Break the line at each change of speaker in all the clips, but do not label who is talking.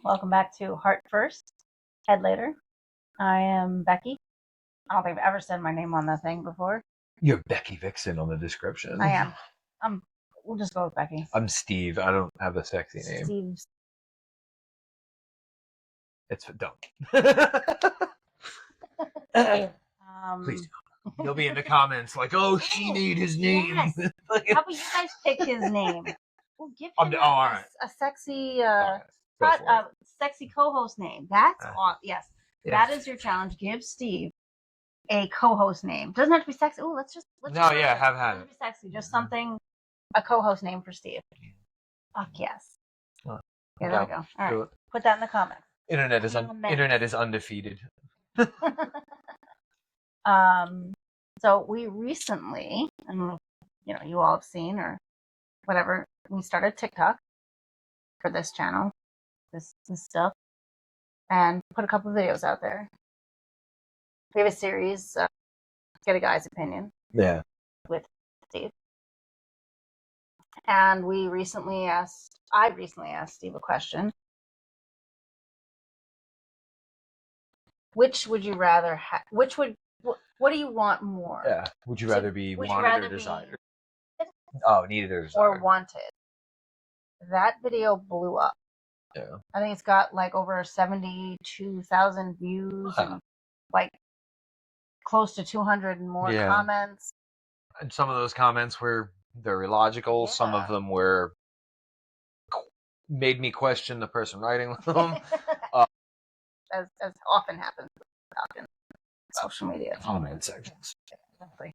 Welcome back to Heart First, Head Later. I am Becky. I don't think I've ever said my name on that thing before.
You're Becky Vixen on the description.
I am. We'll just go with Becky.
I'm Steve. I don't have a sexy name.
Steve's.
It's don't.
Please
don't. You'll be in the comments like, "Oh, she made his name."
Yes. How about you guys pick his name? We'll give him
all right.
a sexy, sexy co-host name. That's awesome. Yes, that is your challenge. Give Steve a co-host name. Doesn't have to be sexy. Oh, let's just
have
Doesn't be sexy. Just something. A co-host name for Steve. Fuck yes.
Well,
there we go. All right. Put that in the comments.
Internet is undefeated.
So we recently, I don't know if you all have seen or whatever, we started TikTok for this channel, this stuff, and put a couple of videos out there. We have a series, Get a Guy's Opinion.
Yeah.
With Steve. And I recently asked Steve a question. Which would you rather have? What do you want more?
Yeah. Would you rather be wanted or desired? Needed or desired.
Or wanted. That video blew up.
Yeah.
I think it's got like over 72,000 views and like close to 200 and more comments.
And some of those comments were very logical. Yeah. Some of them made me question the person writing them.
As often happens in social media.
Comment sections.
Exactly.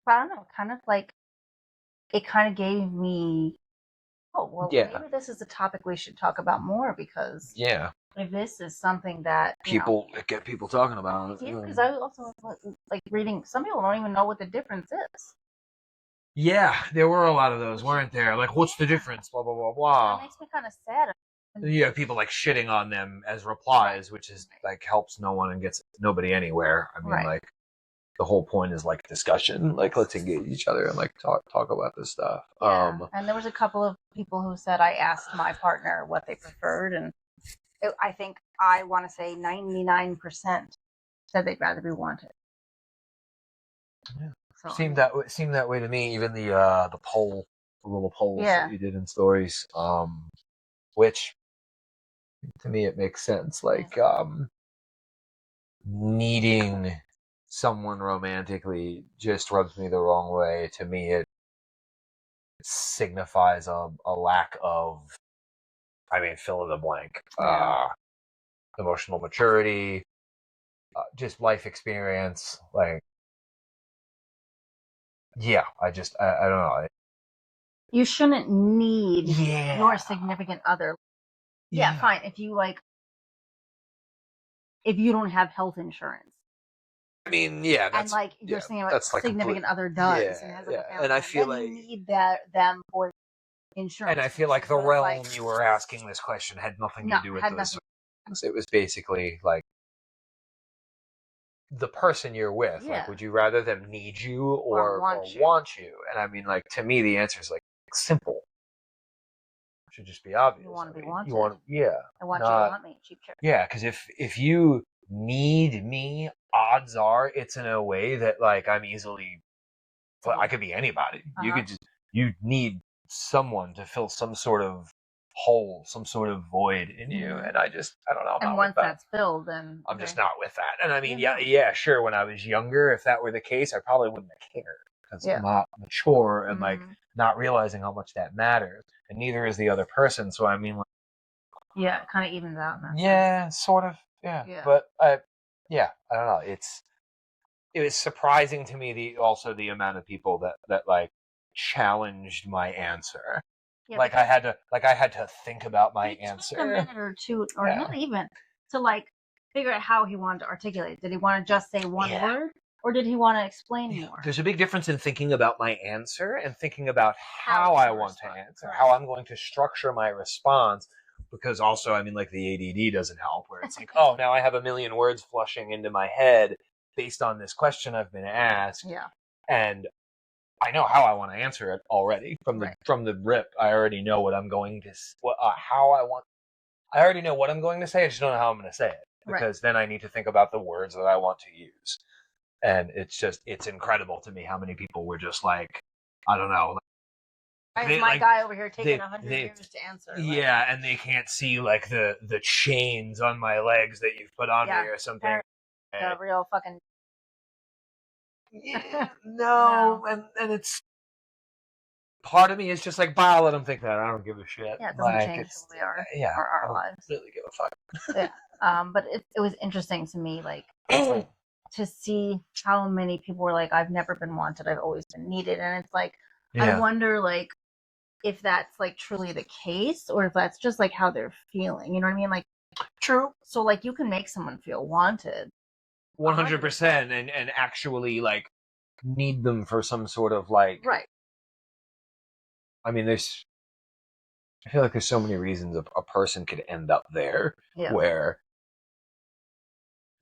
But I don't know, it kind of gave me, maybe this is a topic we should talk about more because if this is something that
get people talking about it.
Yeah, because I also like reading. Some people don't even know what the difference is.
Yeah, there were a lot of those, weren't there? Like, what's the difference? Blah blah blah blah.
That makes me kind of sad.
You have people like shitting on them as replies, which is like helps no one and gets nobody anywhere. I mean, like the whole point is like discussion. Like, let's engage each other and like talk about this stuff.
Yeah. And there was a couple of people who said I asked my partner what they preferred, and I think I want to say 99% said they'd rather be wanted.
Yeah. So, seemed that way to me. Even the little polls that you did in stories, which to me it makes sense. Like needing someone romantically just rubs me the wrong way. To me, it signifies a lack of, fill in the blank, emotional maturity, just life experience. Like, I don't know.
You shouldn't need your significant other. Yeah, fine. If you don't have health insurance.
That's,
and like you're saying, like significant other does.
And I feel like
you need them for insurance.
And I feel like the realm you were asking this question had nothing to do with those things. It was basically like the person you're with. Yeah. Like, would you rather them need you or want you? And to me, the answer is like simple. It should just be obvious.
You want to be wanted.
I want you to
want me. Cheap trick.
Yeah, because if you need me, odds are it's in a way that like I'm easily. Well, I could be anybody. You need someone to fill some sort of hole, some sort of void in you, and I don't know.
And once that's filled, then
I'm just not with that. And sure. When I was younger, if that were the case, I probably wouldn't have cared because I'm not mature and like not realizing how much that matters, and neither is the other person. So it
kind of evens out. In that
sense. Sort of. Yeah. But I don't know. It was surprising to me the amount of people that like challenged my answer. Yeah, I had to think about my answer.
A minute or two, or not even, to like figure out how he wanted to articulate it. Did he want to just say one word, or did he want to explain more?
There's a big difference in thinking about my answer and thinking about how I want to answer, how I'm going to structure my response. Because also, like the ADD doesn't help, where it's like, oh, now I have a million words flushing into my head based on this question I've been asked.
Yeah.
And I know how I want to answer it already from the rip. I already know what I'm going to, how I want I already know what I'm going to say. I just don't know how I'm going to say it, because then I need to think about the words that I want to use. And it's incredible to me how many people were just like, I don't know.
Why is my guy over here taking 100 years to answer?
Yeah, and they can't see like the chains on my legs that you've put on me or something.
The real fucking.
Yeah, no, and it's part of me is just like, bah, let them think that. I don't give a shit.
Yeah, it doesn't change who we are or our lives.
Really give a fuck.
Yeah. But it was interesting to me, like, to see how many people were like, I've never been wanted, I've always been needed. And it's like, I wonder, like, if that's like truly the case, or if that's just like how they're feeling. You know what I mean? Like,
true.
So like you can make someone feel wanted,
100%, and actually like need them for some sort of like.
Right.
I mean, I feel like there's so many reasons a person could end up there, where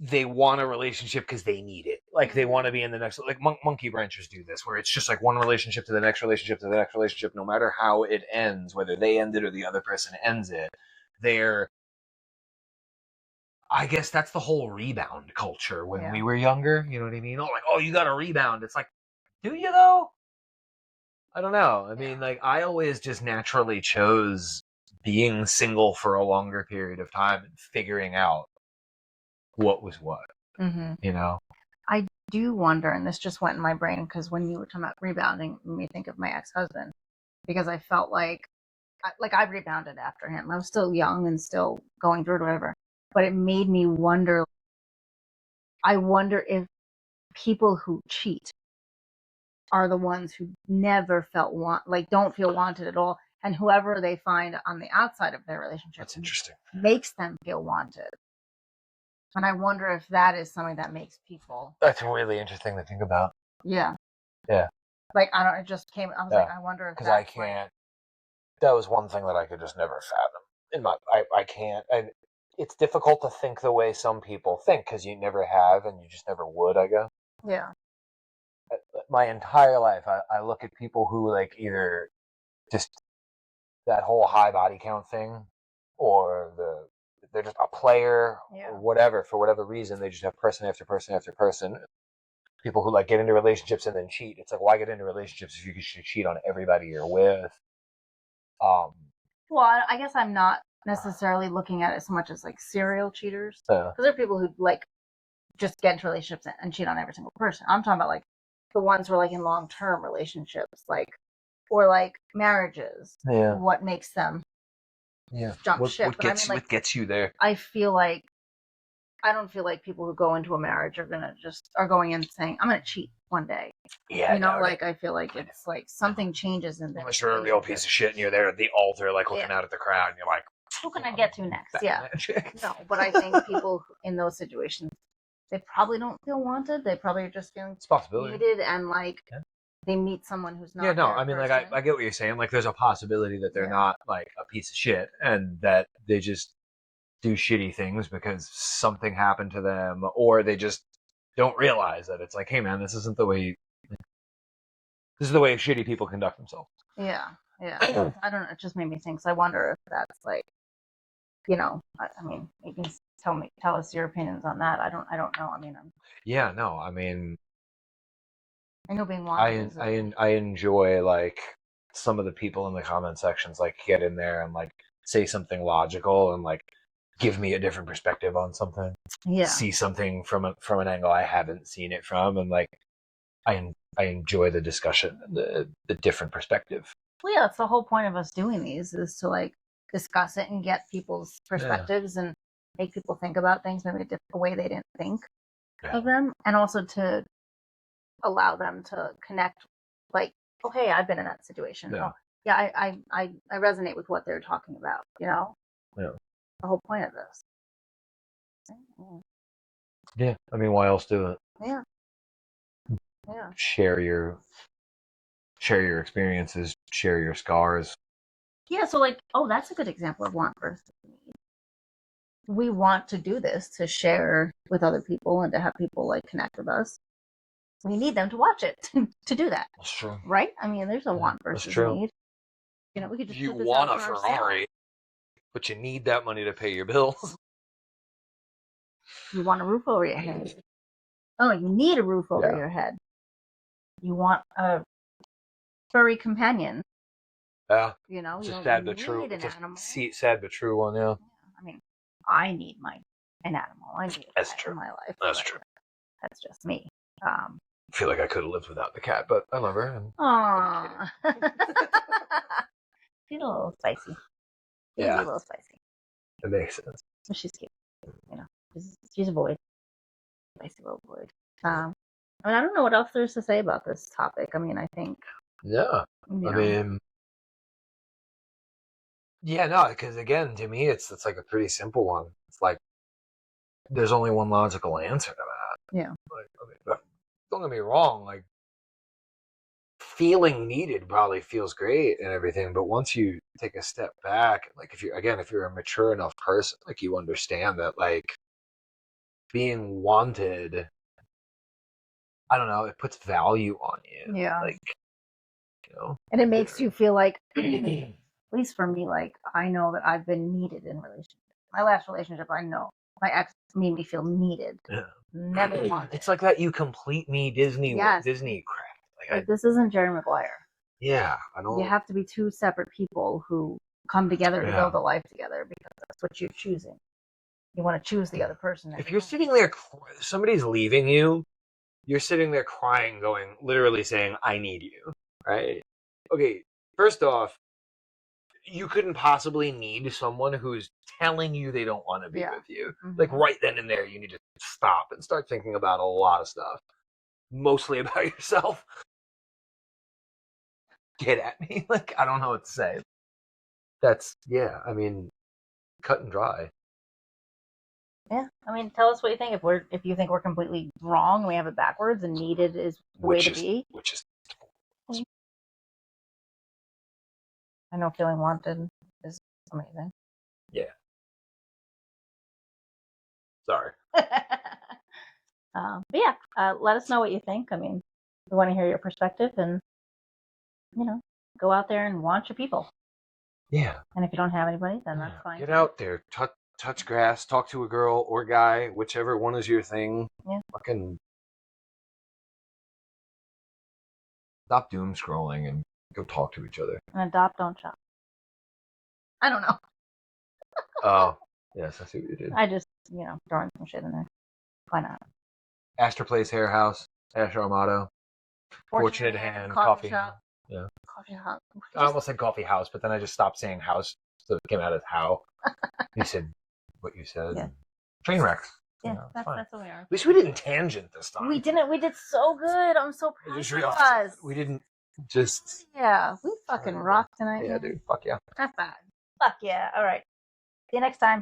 they want a relationship because they need it. Like, they want to be in the next, like monkey branchers do this, where it's just like one relationship to the next relationship to the next relationship, no matter how it ends, whether they end it or the other person ends it. I guess that's the whole rebound culture when we were younger. You know what I mean? Oh, like, oh, you got a rebound. It's like, do you though? I don't know. I mean, like, I always just naturally chose being single for a longer period of time and figuring out what was what.
Mm-hmm.
You know?
I do wonder, and this just went in my brain because when you were talking about rebounding, it made me think of my ex-husband, because I felt like I rebounded after him. I was still young and still going through it or whatever, but it made me wonder. I wonder if people who cheat are the ones who never felt don't feel wanted at all, and whoever they find on the outside of their relationship,
that's interesting,
makes them feel wanted. And I wonder if that is something that makes people.
That's really interesting to think about.
Yeah.
Yeah.
Like, I don't. It just came. I was like, I wonder if.
Because I can't. That was one thing that I could just never fathom. I can't. It's difficult to think the way some people think because you never have, and you just never would, I guess.
Yeah.
My entire life, I look at people who, like, either just that whole high body count thing, or they're just a player, or whatever. For whatever reason, they just have person after person after person. People who like get into relationships and then cheat. It's like, why get into relationships if you can cheat on everybody you're with?
Well, I guess I'm not necessarily looking at it so much as like serial cheaters, because there are people who like just get into relationships and cheat on every single person. I'm talking about like the ones who are like in long-term relationships, like, or like marriages.
Yeah.
What makes them jump ship?
What gets you there?
I don't feel like people who go into a marriage are going in saying, I'm gonna cheat one day.
Yeah.
I feel like it's like something changes in there.
Unless you're a real piece of shit and you're there at the altar, like looking out at the crowd, and you're like,
who can I get to next? Yeah. No, but I think people in those situations, they probably don't feel wanted. They probably are just feeling needed, and like they meet someone who's not.
Yeah, no, I mean, like, I get what you're saying. Like, there's a possibility that they're not like a piece of shit, and that they just do shitty things because something happened to them, or they just don't realize that it's like, hey man, this isn't the way. This is the way shitty people conduct themselves.
Yeah. I don't know. It just made me think. So I wonder if that's like, I mean, you can tell us your opinions on that. I don't know. I mean, I know being wanted.
I enjoy like some of the people in the comment sections like get in there and like say something logical and like give me a different perspective on something.
Yeah.
See something from an angle I haven't seen it from, and like I enjoy the discussion, the different perspective.
Well, yeah, that's the whole point of us doing these, is to like discuss it and get people's perspectives and make people think about things maybe a way they didn't think of them, and also to allow them to connect. Like, oh, hey, I've been in that situation. I resonate with what they're talking about. The whole point of this.
Yeah, I mean, why else do it?
Yeah.
Share your experiences, share your scars.
Yeah, so like, that's a good example of want versus need. We want to do this to share with other people and to have people like connect with us. We need them to watch it to do that.
That's true.
Right? I mean, there's a want versus need. We could just
you want a Ferrari. but you need that money to pay your bills.
You want a roof over your head. Oh, you need a roof over
Yeah.
your head. You want a furry companion.
Yeah,
You know,
it's
you
a
don't
sad but
need
true.
an
It's a
animal.
sad but true one. Yeah,
I mean, I need an animal. I need a
That's
cat
true.
in my life.
That's
but
true.
That's just me.
I feel like I could have lived without the cat, but I love her. And
Aww. She's a little spicy. She's
Yeah.
a little spicy.
it makes sense.
But she's cute. You know, she's a void. Spicy little void. I mean, I don't know what else there's to say about this topic. I mean, I think.
Yeah,
You
I
know,
mean, yeah, no, because again, to me, it's like a pretty simple one. It's like there's only one logical answer to that.
Yeah.
Like, I mean, don't get me wrong. Like, feeling needed probably feels great and everything, but once you take a step back, like if you're a mature enough person, like you understand that like being wanted, I don't know, it puts value on you.
Yeah.
Like, you know.
And it makes you feel like, at least for me, like I know that I've been needed in relationships. My last relationship, I know my ex made me feel needed.
Yeah.
Never wanted.
It's like that "You Complete Me" Disney
Yes.
Disney crap.
Like this isn't Jerry Maguire.
Yeah, I don't.
You have to be two separate people who come together to
Yeah.
build a life together because that's what you're choosing. You want to choose the other person.
If you're sitting there, somebody's leaving you, you're sitting there crying, going, literally saying, "I need you," right? Okay, first off, you couldn't possibly need someone who's telling you they don't want to be
Yeah.
with you.
Mhm.
Like right then and there, you need to stop and start thinking about a lot of stuff, mostly about yourself. Get at me. Like, I don't know what to say. That's, yeah, I mean, cut and dry.
Yeah, I mean, tell us what you think. If you think we're completely wrong, we have it backwards, and needed is the way to be.
Which is,
I know feeling wanted is amazing.
yeah. Sorry.
But yeah, let us know what you think. I mean, we want to hear your perspective, and go out there and want your people.
Yeah.
And if you don't have anybody, then that's fine.
Get out there, touch grass, talk to a girl or guy, whichever one is your thing.
Yeah.
Fucking stop doom scrolling and go talk to each other.
And adopt, don't shop. I don't know.
Oh, yes, I see what you did.
I just, throwing some shit in there. Why not?
Astor Place Hair House, Ash Armato, Fortunate Hand, Coffee
Shop.
Yeah.
Coffee Shop.
I almost said coffee house, but then I just stopped saying house, so it came out as how. You said what you said.
Yeah.
Train wrecks.
Yeah,
That's fine.
that's what we are.
At least we didn't tangent this time.
We didn't. We did so good. I'm so
I
proud
just
of
realized
us.
we didn't just.
Yeah, we fucking rocked tonight.
Yeah,
man.
dude. Fuck yeah.
High five. Fuck yeah. All right. See you next time.